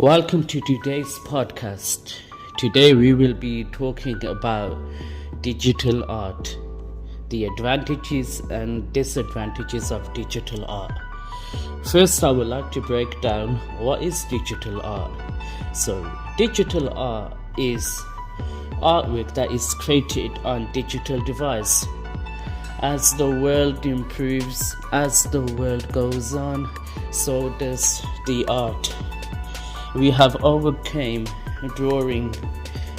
Welcome to today's podcast. Today we will be talking about digital art, the advantages and disadvantages of digital art. First, I would like to break down what is digital art. So, digital art is artwork that is created on digital device. As the world improves, as the world goes on, so does the art. We have overcome drawing,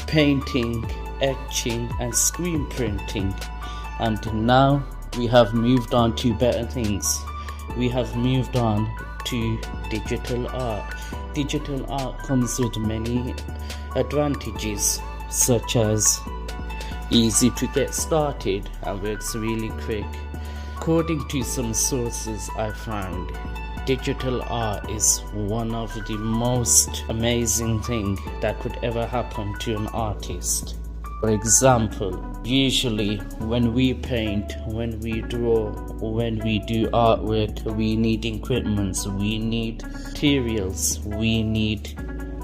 painting, etching and screen printing, and now we have moved on to better things. We have moved on to digital art. Digital art comes with many advantages, such as easy to get started and works really quick. According to some sources I found, digital art is one of the most amazing things that could ever happen to an artist. For example, usually when we paint, when we draw, when we do artwork, we need equipment, we need materials, we need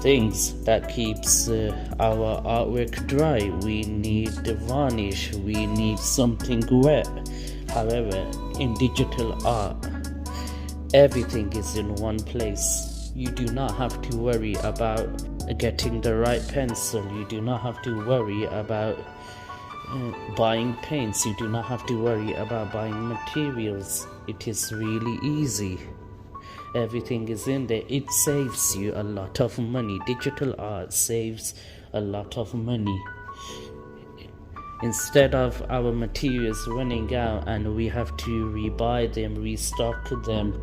things that keeps our artwork dry, we need the varnish, we need something wet. However, in digital art, everything is in one place. You do not have to worry about getting the right pencil. You do not have to worry about buying paints. You do not have to worry about buying materials. It is really easy. Everything is in there. It saves you a lot of money. Digital art saves a lot of money. Instead of our materials running out and we have to rebuy them, restock them,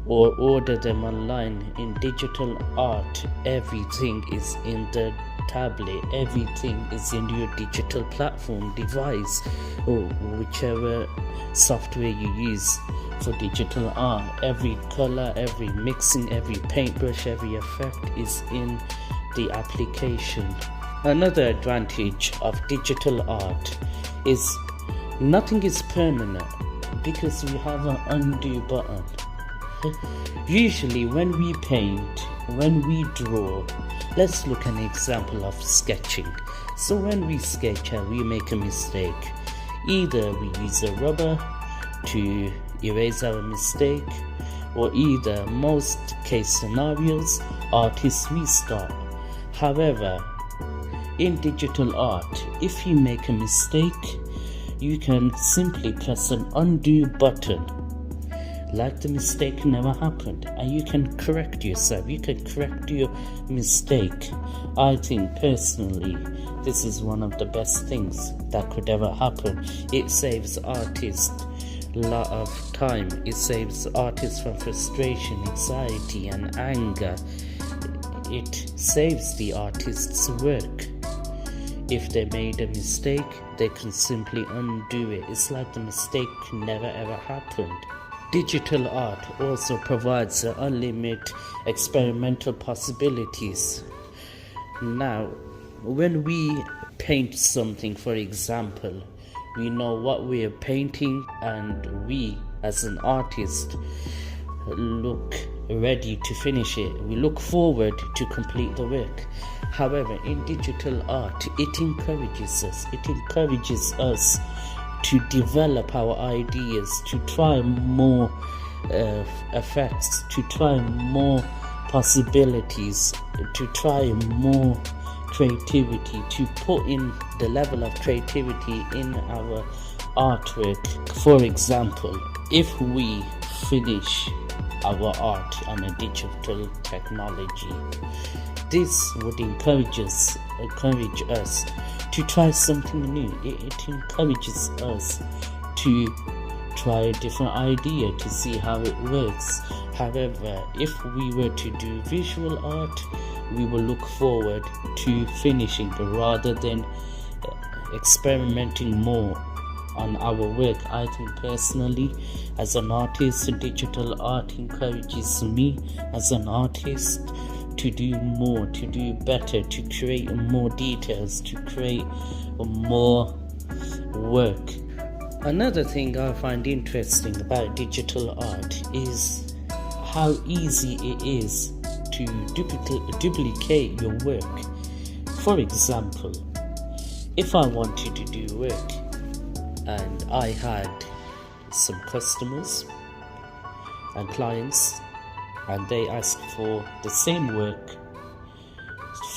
or order them online, in digital art, everything is in the tablet, everything is in your digital platform, device, or whichever software you use for digital art. Every color, every mixing, every paintbrush, every effect is in the application. Another advantage of digital art is nothing is permanent because we have an undo button. Usually when we paint, when we draw, let's look at an example of sketching. So when we sketch and we make a mistake, either we use a rubber to erase our mistake, or either most case scenarios, artists restart. However, in digital art, if you make a mistake, you can simply press an undo button like the mistake never happened, and you can correct yourself, you can correct your mistake. I think personally this is one of the best things that could ever happen. It saves artists a lot of time. It saves artists from frustration, anxiety and anger. It saves the artist's work. If they made a mistake, they can simply undo it. It's like the mistake never ever happened. Digital art also provides unlimited experimental possibilities. Now, when we paint something, for example, we know what we are painting, and we as an artist look ready to finish it. We look forward to complete the work. However, in digital art, it encourages us to develop our ideas, to try more effects, to try more possibilities, to try more creativity, to put in the level of creativity in our artwork. For example, if we finish our art on a digital technology, this would encourage us to try something new. It encourages us to try a different idea to see how it works. However, if we were to do visual art, we will look forward to finishing rather than experimenting more on our work. I think personally, as an artist, digital art encourages me as an artist to do more, to do better, to create more details, to create more work. Another thing I find interesting about digital art is how easy it is to to duplicate your work. For example, if I wanted to do work and I had some customers and clients and they asked for the same work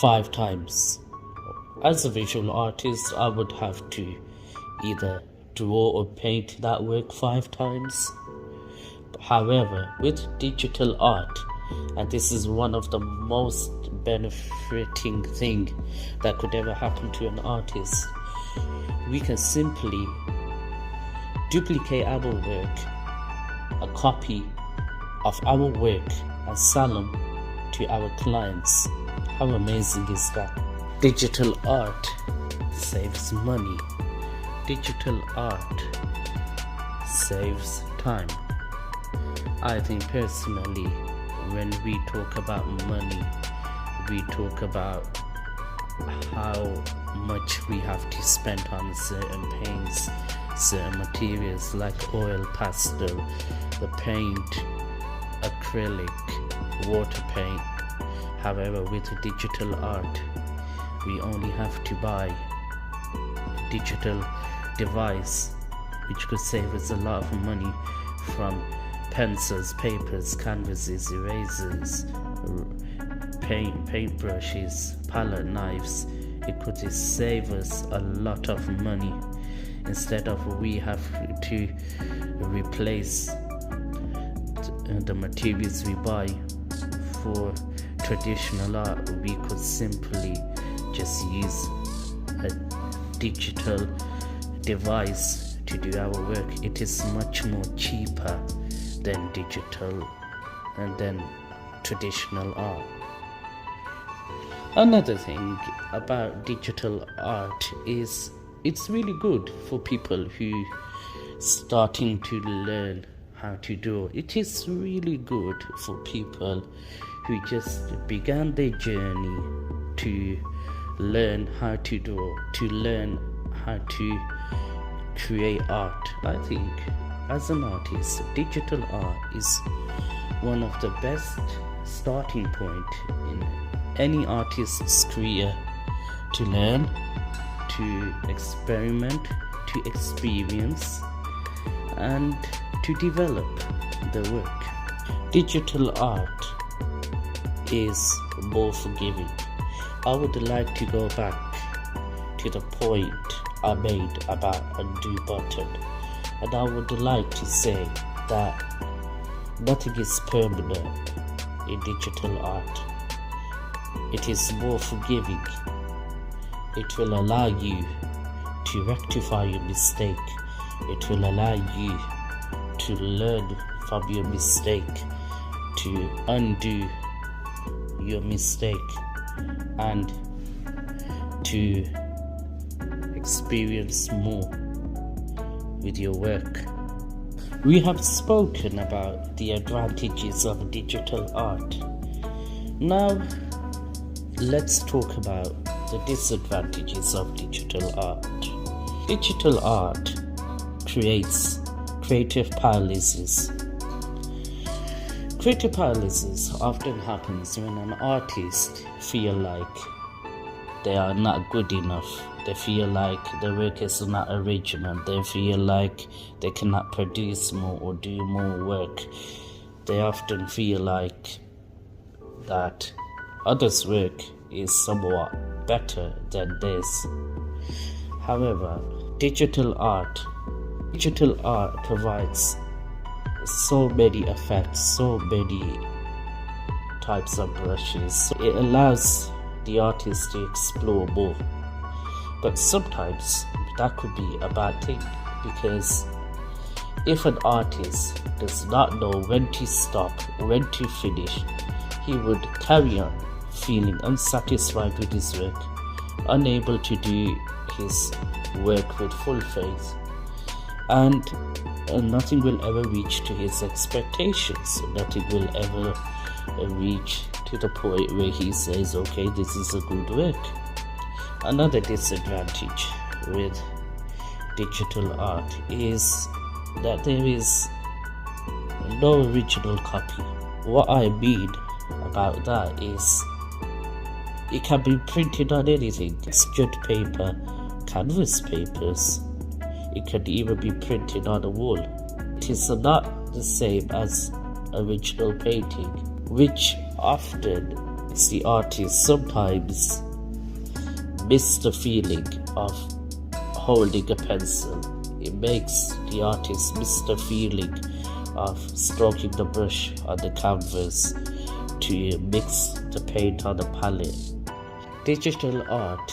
5 times, as a visual artist I would have to either draw or paint that work 5 times. However, with digital art, and this is one of the most benefiting thing that could ever happen to an artist, we can simply duplicate our work, a copy of our work, and sell them to our clients. How amazing is that? Digital art saves money. Digital art saves time. I think personally, when we talk about money, we talk about how much we have to spend on certain paints, certain materials like oil, pastel, the paint, acrylic, water paint. However, with digital art, we only have to buy a digital device, which could save us a lot of money, from pencils, papers, canvases, erasers, paint brushes, palette knives. It could just save us a lot of money, instead of we have to replace the materials we buy for traditional art. We could simply just use a digital device to do our work. It is much more cheaper than digital and then traditional art. Another thing about digital art is it's really good for people who starting to learn how to do. It is really good for people who just began their journey to learn how to do, to learn how to create art. I think as an artist, digital art is one of the best starting point in any artist's career to learn, to experiment, to experience, and to develop the work. Digital art is more forgiving. I would like to go back to the point I made about undo button, and I would like to say that nothing is permanent in digital art. It is more forgiving. It will allow you to rectify your mistake. It will allow you to learn from your mistake, to undo your mistake, and to experience more with your work. We have spoken about the advantages of digital art. Now, let's talk about the disadvantages of digital art. Digital art creates creative paralysis. Creative paralysis often happens when an artist feels like they are not good enough. They feel like the work is not original. They feel like they cannot produce more or do more work. They often feel like that others' work is somewhat better than theirs. However, digital art provides so many effects, so many types of brushes. It allows the artist to explore more. But sometimes that could be a bad thing, because if an artist does not know when to stop, when to finish, he would carry on feeling unsatisfied with his work, unable to do his work with full faith, and nothing will ever reach to his expectations. Nothing will ever reach to the point where he says, okay, this is a good work. Another disadvantage with digital art is that there is no original copy. What I mean about that is it can be printed on anything. Stud paper, canvas papers. It can even be printed on a wall. It is not the same as original painting, which often the artist sometimes miss the feeling of holding a pencil. It makes the artist miss the feeling of stroking the brush on the canvas to mix the paint on the palette. Digital art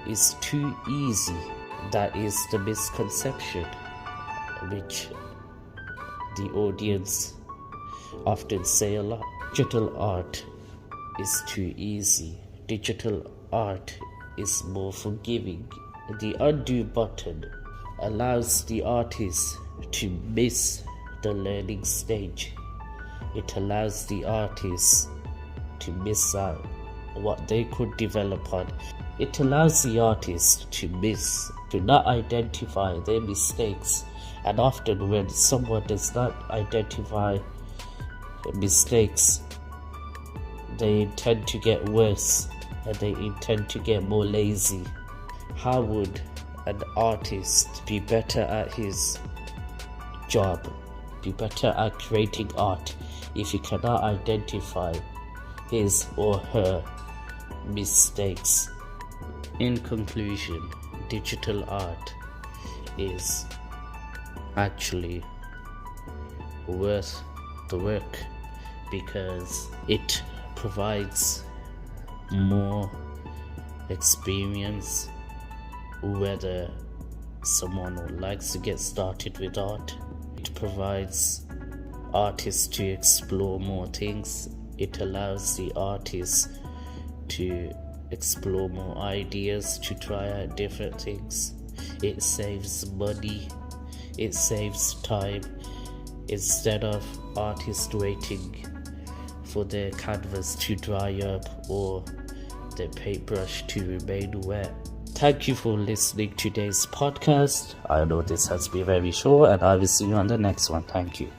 is too easy. That is the misconception which the audience often say a lot. Digital art is too easy. Digital art is more forgiving. The undo button allows the artist to miss the learning stage. It allows the artist to miss out what they could develop on. It allows the artist to not identify their mistakes. And often when someone does not identify mistakes, they tend to get worse and they intend to get more lazy. How would an artist be better at his job, be better at creating art, if he cannot identify his or her mistakes? In conclusion, digital art is actually worth the work because it provides more experience. Whether someone likes to get started with art, it provides artists to explore more things. It allows the artists to explore more ideas, to try out different things. It saves money, it saves time. Instead of artists waiting for their canvas to dry up or their paintbrush to remain wet. Thank you for listening to today's podcast. I know this has been very short, and I will see you on the next one. Thank you.